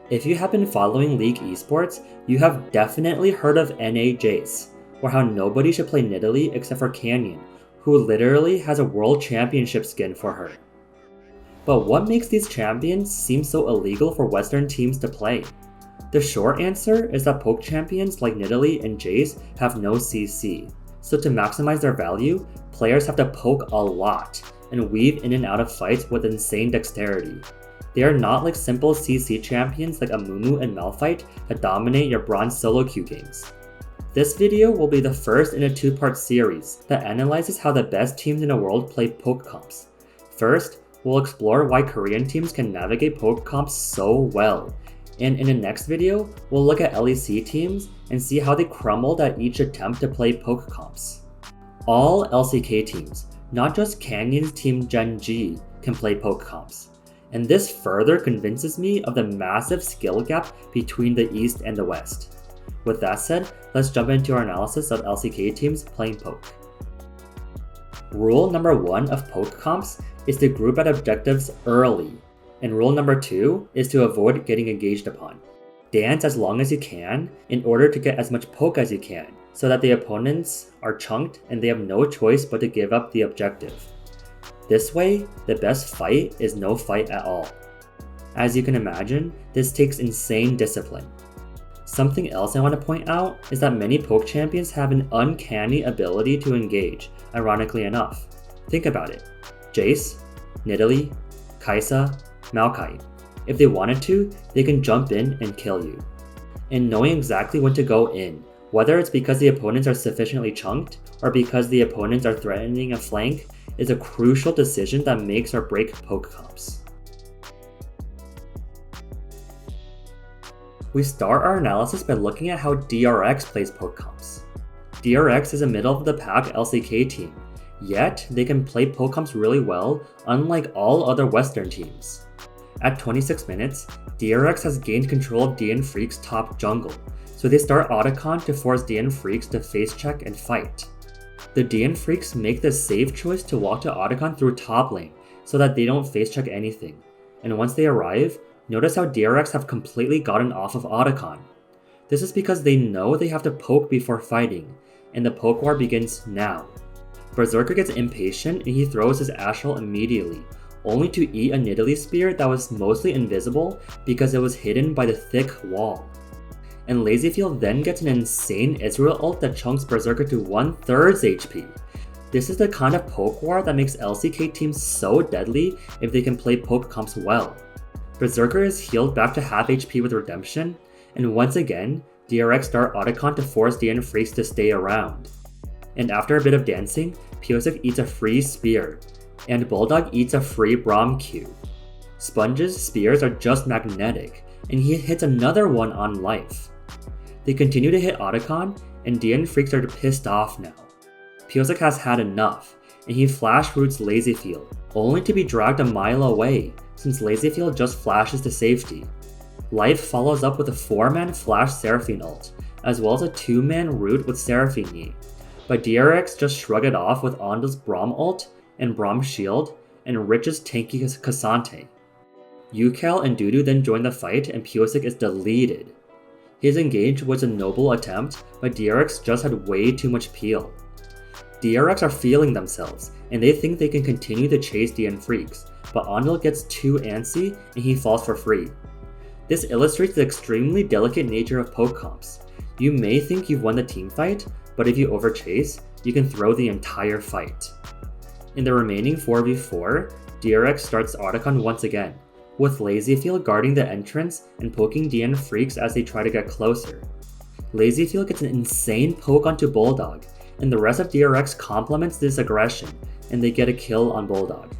If you have been following League esports, you have definitely heard of NA Jayce, or how nobody should play Nidalee except for Canyon, who literally has a world championship skin for her. But what makes these champions seem so illegal for Western teams to play? The short answer is that poke champions like Nidalee and Jayce have no CC, so to maximize their value, players have to poke a lot and weave in and out of fights with insane dexterity. They are not like simple CC champions like Amumu and Malphite that dominate your bronze solo queue games. This video will be the first in a two-part series that analyzes how the best teams in the world play poke comps. First, we'll explore why Korean teams can navigate poke comps so well, and in the next video, we'll look at LEC teams and see how they crumbled at each attempt to play poke comps. All LCK teams, not just Canyon's team GenG, can play poke comps, and this further convinces me of the massive skill gap between the East and the West. With that said, let's jump into our analysis of LCK teams playing poke. Rule number 1 of poke comps is to group at objectives early, and rule number 2 is to avoid getting engaged upon. Dance as long as you can in order to get as much poke as you can, so that the opponents are chunked and they have no choice but to give up the objective. This way, the best fight is no fight at all. As you can imagine, this takes insane discipline. Something else I want to point out is that many poke champions have an uncanny ability to engage, ironically enough. Think about it. Jayce, Nidalee, Kai'Sa, Maokai. If they wanted to, they can jump in and kill you. And knowing exactly when to go in, whether it's because the opponents are sufficiently chunked or because the opponents are threatening a flank, is a crucial decision that makes or breaks poke comps. We start our analysis by looking at how DRX plays poke comps. DRX is a middle-of-the-pack LCK team, yet they can play poke comps really well, unlike all other Western teams. At 26 minutes, DRX has gained control of DN Freak's top jungle, so they start Otacon to force DN Freaks to face check and fight. The DN Freaks make the safe choice to walk to Otacon through top lane, so that they don't face check anything, and once they arrive, notice how DRX have completely gotten off of Otacon. This is because they know they have to poke before fighting, and the poke war begins now. Berserker gets impatient and he throws his Astral immediately, only to eat a Nidalee spear that was mostly invisible because it was hidden by the thick wall. And Lazyfield then gets an insane Israel ult that chunks Berserker to 1/3 HP. This is the kind of poke war that makes LCK teams so deadly if they can play poke comps well. Berserker is healed back to half HP with Redemption, and once again, DRX start Otacon to force DN Freaks to stay around. And after a bit of dancing, Piosik eats a free spear, and Bulldog eats a free Braum Q. Sponge's spears are just magnetic, and he hits another one on life. They continue to hit Otacon, and DN Freaks are pissed off now. Piosik has had enough, and he flash roots Lazyfield, only to be dragged a mile away, since Lazyfield just flashes to safety. Life follows up with a 4-man flash Seraphine ult, as well as a 2-man root with Seraphine Yi, but DRX just shrug it off with Onda's Braum ult and Braum shield, and Rich's tanky Cassante. Yukel and Dudu then join the fight and Piosik is deleted. His engage was a noble attempt, but DRX just had way too much peel. DRX are feeling themselves, and they think they can continue to chase DN Freaks, but Ondel gets too antsy and he falls for free. This illustrates the extremely delicate nature of poke comps. You may think you've won the team fight, but if you overchase, you can throw the entire fight. In the remaining 4v4, DRX starts Otacon once again, with Lazyfield guarding the entrance and poking DN Freaks as they try to get closer. Lazyfield gets an insane poke onto Bulldog, and the rest of DRX complements this aggression, and they get a kill on Bulldog.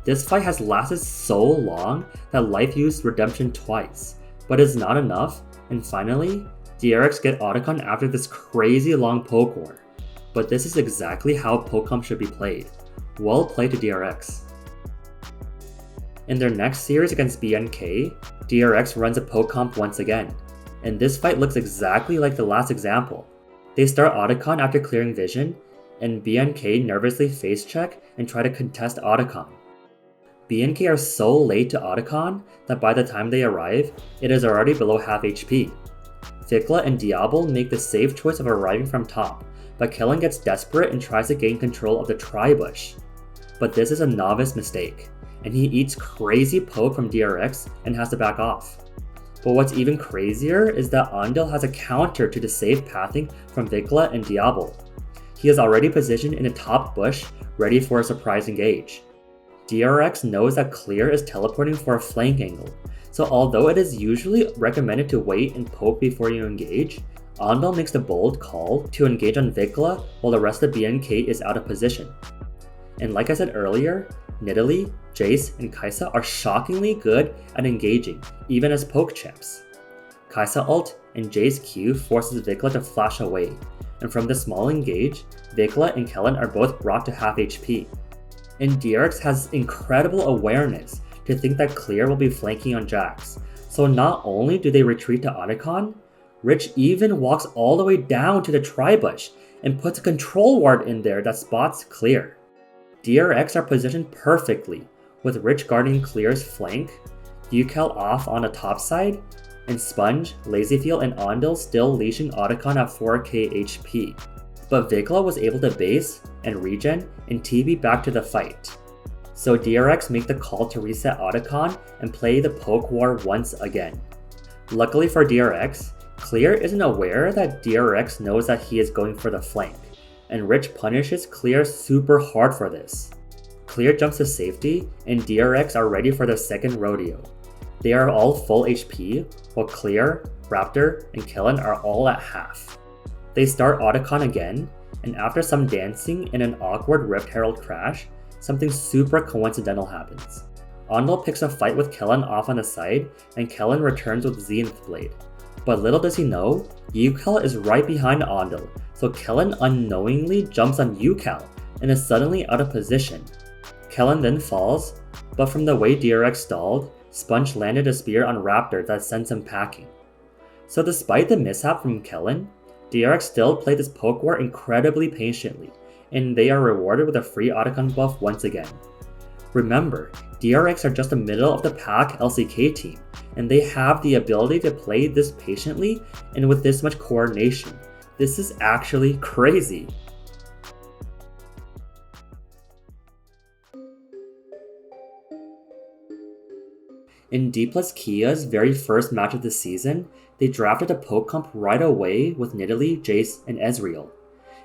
This fight has lasted so long that Life used Redemption twice, but it's not enough, and finally, DRX get Otacon after this crazy long poke war. But this is exactly how poke comp should be played. Well played to DRX. In their next series against BNK, DRX runs a poke comp once again, and this fight looks exactly like the last example. They start Otacon after clearing vision, and BNK nervously face check and try to contest Otacon. BNK are so late to Otacon that by the time they arrive, it is already below half HP. Vikla and Diablo make the safe choice of arriving from top, but Kellen gets desperate and tries to gain control of the tri-bush. But this is a novice mistake, and he eats crazy poke from DRX and has to back off. But what's even crazier is that Andal has a counter to the safe pathing from Vikla and Diablo. He is already positioned in the top bush, ready for a surprise engage. DRX knows that Clear is teleporting for a flank angle, so although it is usually recommended to wait and poke before you engage, Andal makes the bold call to engage on Vikla while the rest of BNK is out of position. And like I said earlier, Nidalee, Jayce, and Kai'Sa are shockingly good at engaging, even as poke champs. Kai'Sa ult and Jayce Q forces Vikla to flash away, and from the small engage, Vikla and Kellen are both brought to half HP. And DRX has incredible awareness to think that Clear will be flanking on Jax, so not only do they retreat to Otacon, Rich even walks all the way down to the tri-bush and puts a control ward in there that spots Clear. DRX are positioned perfectly, with Rich guarding Clear's flank, Ucal off on the top side, and Sponge, Lazyfield, and Andal still leashing Otacon at 4k HP. But Vikla was able to base and regen and TB back to the fight. So DRX make the call to reset Otacon and play the poke war once again. Luckily for DRX, Clear isn't aware that DRX knows that he is going for the flank, and Rich punishes Clear super hard for this. Clear jumps to safety, and DRX are ready for their second rodeo. They are all full HP, while Clear, Raptor, and Kellen are all at half. They start Otacon again, and after some dancing and an awkward Rift Herald crash, something super coincidental happens. Andal picks a fight with Kellen off on the side, and Kellen returns with Zenith Blade. But little does he know, Ucal is right behind Andal, so Kellen unknowingly jumps on Ucal and is suddenly out of position. Kellen then falls, but from the way DRX stalled, Sponge landed a spear on Raptor that sends him packing. So despite the mishap from Kellen, DRX still played this poke war incredibly patiently, and they are rewarded with a free Otacon buff once again. Remember, DRX are just a middle of the pack LCK team, and they have the ability to play this patiently and with this much coordination. This is actually crazy. In Dplus KIA's very first match of the season, they drafted a poke comp right away with Nidalee, Jayce, and Ezreal,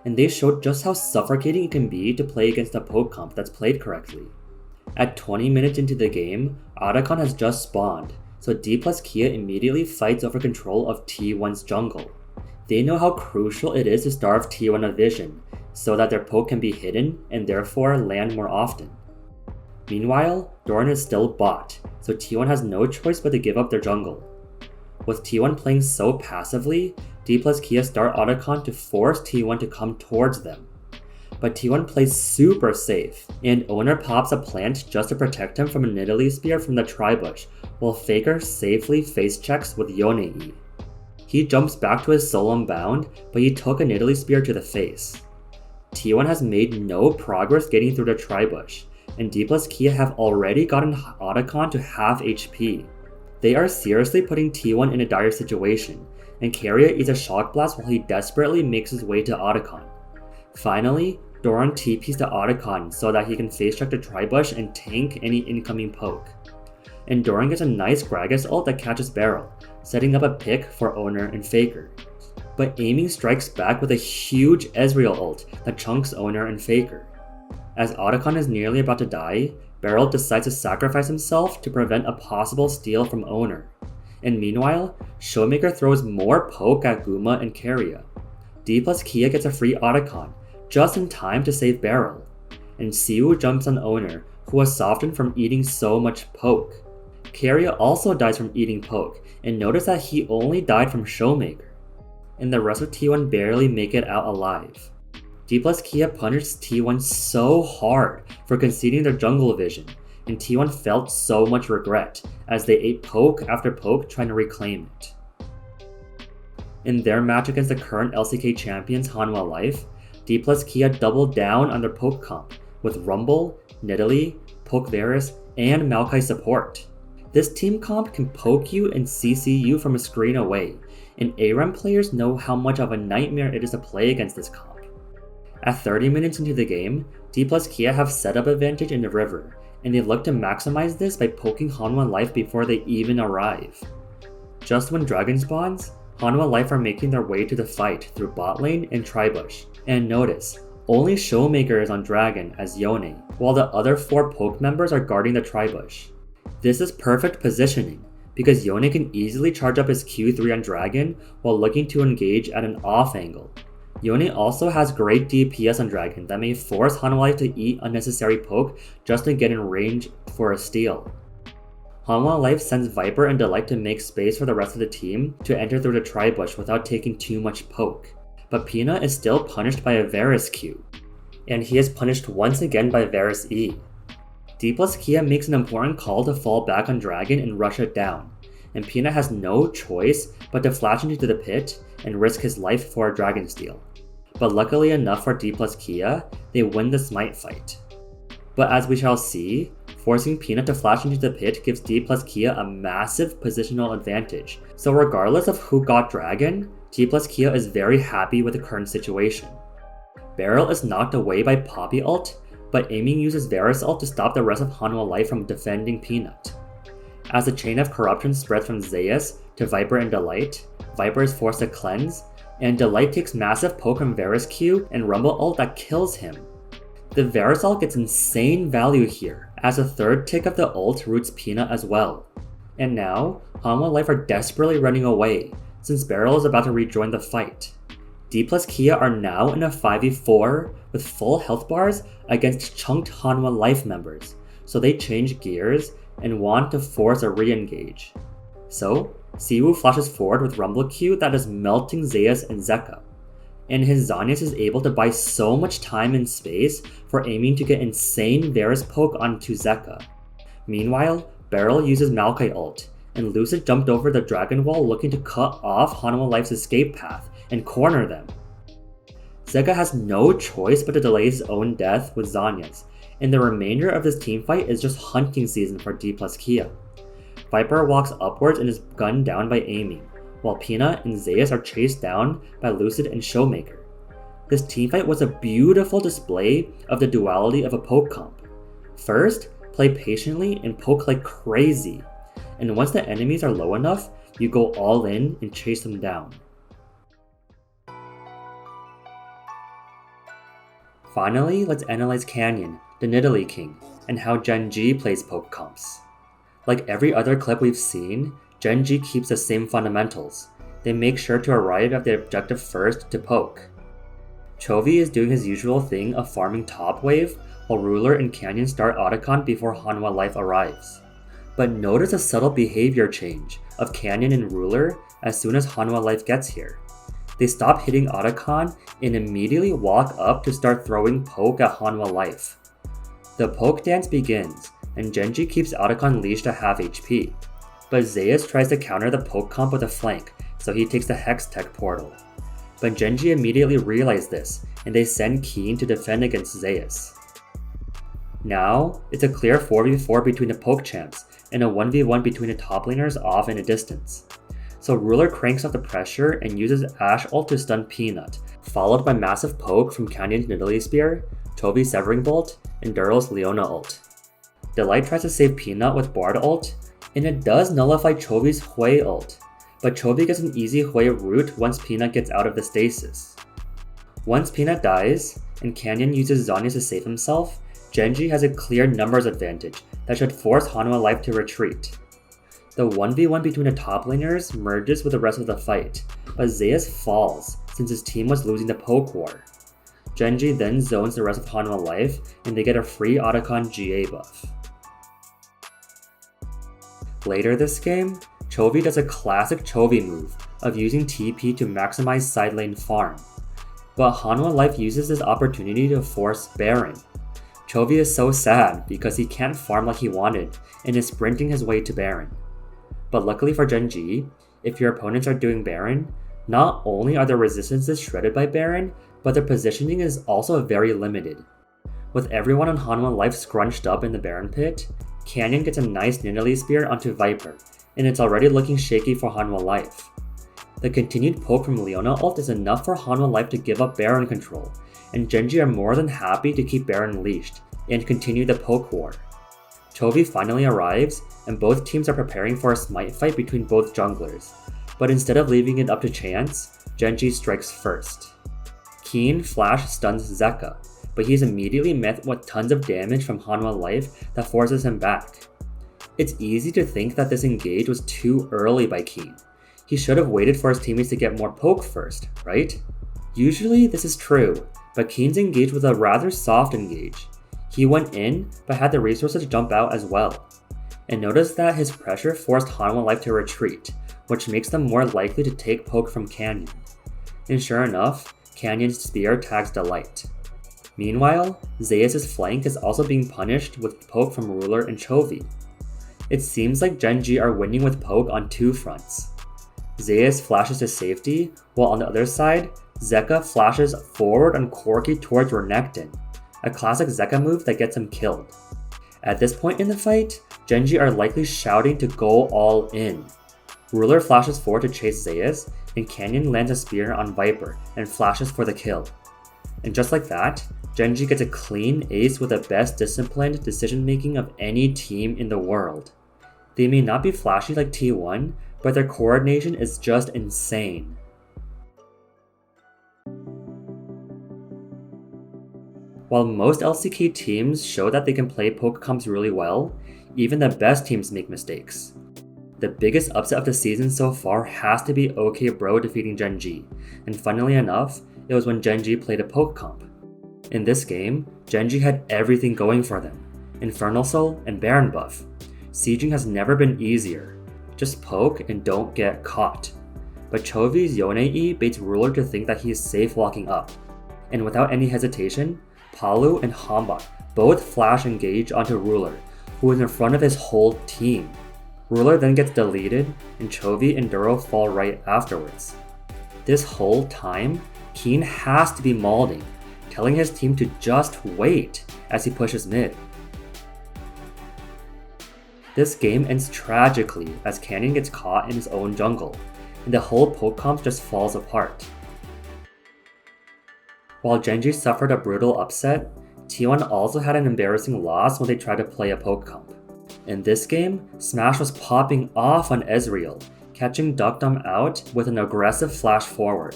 and they showed just how suffocating it can be to play against a poke comp that's played correctly. At 20 minutes into the game, Otacon has just spawned, so Dplus KIA immediately fights over control of T1's jungle. They know how crucial it is to starve T1 of vision, so that their poke can be hidden and therefore land more often. Meanwhile, Doran is still bot, so T1 has no choice but to give up their jungle. With T1 playing so passively, Dplus KIA start Otacon to force T1 to come towards them. But T1 plays super safe, and Owner pops a plant just to protect him from a Nidalee spear from the tri-bush, while Faker safely face checks with Yone. He jumps back to his solemn bound, but he took a Nidalee spear to the face. T1 has made no progress getting through the tri-bush, and Dplus KIA have already gotten Otacon to half HP. They are seriously putting T1 in a dire situation, and KIA eats a shock blast while he desperately makes his way to Otacon. Finally, Doran TPs to Otacon so that he can face check the tri-bush and tank any incoming poke. And Doran gets a nice Gragas ult that catches Barrel, setting up a pick for Owner and Faker. But aiming strikes back with a huge Ezreal ult that chunks Owner and Faker. As Otacon is nearly about to die, Barrel decides to sacrifice himself to prevent a possible steal from Owner. And meanwhile, Showmaker throws more poke at Guma and KIA. Dplus KIA gets a free Otacon, just in time to save Barrel. And Siwu jumps on Owner, who was softened from eating so much poke. KIA also dies from eating poke, and notice that he only died from Showmaker. And the rest of T1 barely make it out alive. Dplus KIA punished T1 so hard for conceding their jungle vision, and T1 felt so much regret as they ate poke after poke trying to reclaim it. In their match against the current LCK champions Hanwha Life, Dplus KIA doubled down on their poke comp with Rumble, Nidalee, Poke Varus, and Maokai support. This team comp can poke you and CC you from a screen away, and ARAM players know how much of a nightmare it is to play against this comp. At 30 minutes into the game, Dplus KIA have setup advantage in the river, and they look to maximize this by poking Hanwha Life before they even arrive. Just when Dragon spawns, Hanwha Life are making their way to the fight through bot lane and tribush, and notice, only Showmaker is on Dragon as Yone, while the other 4 poke members are guarding the tribush. This is perfect positioning, because Yone can easily charge up his Q3 on Dragon while looking to engage at an off angle. Yone also has great DPS on Dragon that may force Hanwha Life to eat unnecessary poke just to get in range for a steal. Hanwha Life sends Viper and Delight to make space for the rest of the team to enter through the tribush without taking too much poke, but Peanut is still punished by a Varus Q, and he is punished once again by Varus E. Dplus KIA makes an important call to fall back on Dragon and rush it down, and Peanut has no choice but to flash into the pit and risk his life for a Dragon steal. But luckily enough for Dplus KIA, they win the smite fight. But as we shall see, forcing Peanut to flash into the pit gives Dplus KIA a massive positional advantage, so regardless of who got Dragon, Dplus KIA is very happy with the current situation. Beryl is knocked away by Poppy ult, but Aiming uses Varus ult to stop the rest of Hanwha Life from defending Peanut. As the chain of corruption spreads from Jayce to Viper and Delight, Viper is forced to cleanse, and Delight takes massive poke from Varus Q and Rumble ult that kills him. The Varus ult gets insane value here, as a third tick of the ult roots Peanut as well. And now, Hanwha Life are desperately running away, since Beryl is about to rejoin the fight. Dplus KIA are now in a 5v4 with full health bars against chunked Hanwha Life members, so they change gears and want to force a re-engage. So, Siwoo flashes forward with Rumble Q that is melting Jayce and Zeka, and his Zhonya's is able to buy so much time and space for Aiming to get insane Varus poke onto Zeka. Meanwhile, Beryl uses Maokai ult, and Lucid jumped over the Dragon Wall looking to cut off Hanwha Life's escape path and corner them. Zeka has no choice but to delay his own death with Zhonya's, and the remainder of this teamfight is just hunting season for Dplus KIA. Viper walks upwards and is gunned down by Aiming, while Peanut and Jayce are chased down by Lucid and Showmaker. This teamfight was a beautiful display of the duality of a poke comp. First, play patiently and poke like crazy, and once the enemies are low enough, you go all in and chase them down. Finally, let's analyze Canyon, the Nidalee King, and how GenG plays poke comps. Like every other clip we've seen, GenG keeps the same fundamentals. They make sure to arrive at the objective first to poke. Chovy is doing his usual thing of farming top wave, while Ruler and Canyon start Otacon before Hanwha Life arrives. But notice a subtle behavior change of Canyon and Ruler as soon as Hanwha Life gets here. They stop hitting Otacon and immediately walk up to start throwing poke at Hanwha Life. The poke dance begins, and GenG keeps Otacon leashed at half HP, but Jayce tries to counter the poke comp with a flank, so he takes the Hex Tech portal. But GenG immediately realize this, and they send Keen to defend against Jayce. Now, it's a clear 4v4 between the poke champs, and a 1v1 between the top laners off in a distance. So Ruler cranks up the pressure and uses Ashe ult to stun Peanut, followed by massive poke from Canyon's Nidalee Spear, Chovy's Severing Bolt, and Dural's Leona ult. Delight tries to save Peanut with Bard ult, and it does nullify Chovy's Hui ult, but Chovy gets an easy Hui root once Peanut gets out of the stasis. Once Peanut dies, and Canyon uses Zhonya's to save himself, GenG has a clear numbers advantage that should force Hanwha Life to retreat. The 1v1 between the top laners merges with the rest of the fight, but Jayce falls since his team was losing the poke war. GenG then zones the rest of Hanwha Life, and they get a free Otacon GA buff. Later this game, Chovy does a classic Chovy move of using TP to maximize side lane farm, but Hanwha Life uses this opportunity to force Baron. Chovy is so sad because he can't farm like he wanted and is sprinting his way to Baron. But luckily for GenG, if your opponents are doing Baron, not only are their resistances shredded by Baron, but their positioning is also very limited. With everyone on Hanwha Life scrunched up in the Baron pit, Canyon gets a nice Nidalee spear onto Viper, and it's already looking shaky for Hanwha Life. The continued poke from Leona ult is enough for Hanwha Life to give up Baron control, and GenG are more than happy to keep Baron leashed and continue the poke war. Chovy finally arrives, and both teams are preparing for a smite fight between both junglers, but instead of leaving it up to chance, GenG strikes first. Keen Flash stuns Zeka, but he's immediately met with tons of damage from Hanwha Life that forces him back. It's easy to think that this engage was too early by Keen. He should have waited for his teammates to get more poke first, right? Usually this is true, but Keen's engage was a rather soft engage. He went in, but had the resources to jump out as well. And notice that his pressure forced Hanwha Life to retreat, which makes them more likely to take poke from Canyon. And sure enough, Canyon's spear tags Delight. Meanwhile, Jayce's flank is also being punished with poke from Ruler and Chovy. It seems like GenG are winning with poke on two fronts. Jayce flashes to safety, while on the other side, Zeka flashes forward on Corki towards Renekton, a classic Zeka move that gets him killed. At this point in the fight, GenG are likely shouting to go all in. Ruler flashes forward to chase Jayce, and Canyon lands a spear on Viper and flashes for the kill. And just like that, GenG gets a clean ace with the best disciplined decision making of any team in the world. They may not be flashy like T1, but their coordination is just insane. While most LCK teams show that they can play poke comps really well, even the best teams make mistakes. The biggest upset of the season so far has to be OK Bro defeating GenG, and funnily enough, it was when GenG played a poke comp. In this game, GenG had everything going for them: Infernal Soul and Baron buff. Sieging has never been easier. Just poke and don't get caught. But Chovy's Yone E baits Ruler to think that he is safe walking up. And without any hesitation, Palu and Hambak both flash engage onto Ruler, who is in front of his whole team. Ruler then gets deleted, and Chovy and Duro fall right afterwards. This whole time, Keen has to be mauling, telling his team to just wait as he pushes mid. This game ends tragically as Canyon gets caught in his own jungle, and the whole poke comp just falls apart. While GenG suffered a brutal upset, T1 also had an embarrassing loss when they tried to play a poke comp. In this game, Smash was popping off on Ezreal, catching Duckdom out with an aggressive flash forward.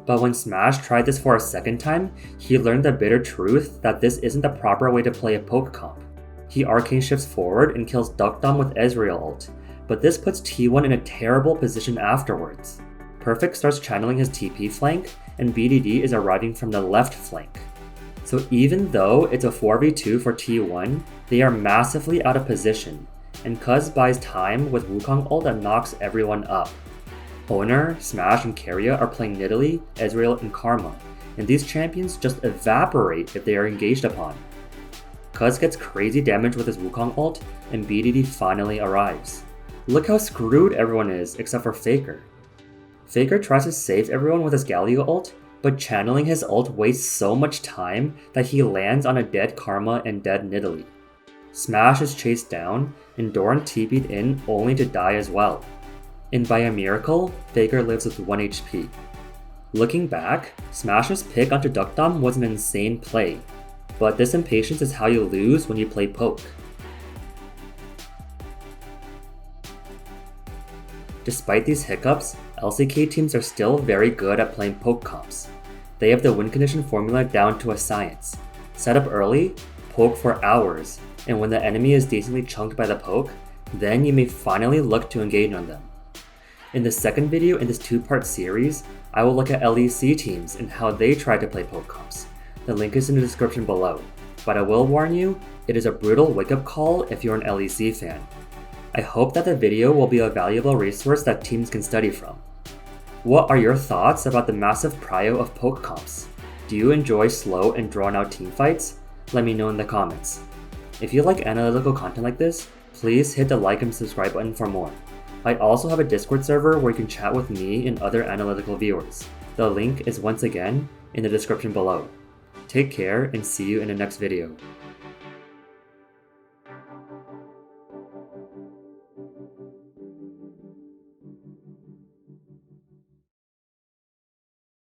But when Smash tried this for a second time, he learned the bitter truth that this isn't the proper way to play a poke comp. He arcane shifts forward and kills Duckdom with Ezreal ult, but this puts T1 in a terrible position afterwards. Perfect starts channeling his TP flank, and BDD is arriving from the left flank. So even though it's a 4v2 for T1, they are massively out of position, and Cuz buys time with Wukong ult that knocks everyone up. Owner, Smash, and Keria are playing Nidalee, Ezreal, and Karma, and these champions just evaporate if they are engaged upon. Cuz gets crazy damage with his Wukong ult, and BDD finally arrives. Look how screwed everyone is except for Faker. Faker tries to save everyone with his Galio ult, but channeling his ult wastes so much time that he lands on a dead Karma and dead Nidalee. Smash is chased down, and Doran TP'd in only to die as well. And by a miracle, Faker lives with 1 HP. Looking back, Smash's pick onto Duckdom was an insane play, but this impatience is how you lose when you play poke. Despite these hiccups, LCK teams are still very good at playing poke comps. They have the win condition formula down to a science. Set up early, poke for hours, and when the enemy is decently chunked by the poke, then you may finally look to engage on them. In the second video in this two-part series, I will look at LEC teams and how they try to play poke comps. The link is in the description below, but I will warn you, it is a brutal wake-up call if you're an LEC fan. I hope that the video will be a valuable resource that teams can study from. What are your thoughts about the massive prio of poke comps? Do you enjoy slow and drawn-out teamfights? Let me know in the comments. If you like analytical content like this, please hit the like and subscribe button for more. I also have a Discord server where you can chat with me and other analytical viewers. The link is once again in the description below. Take care and see you in the next video.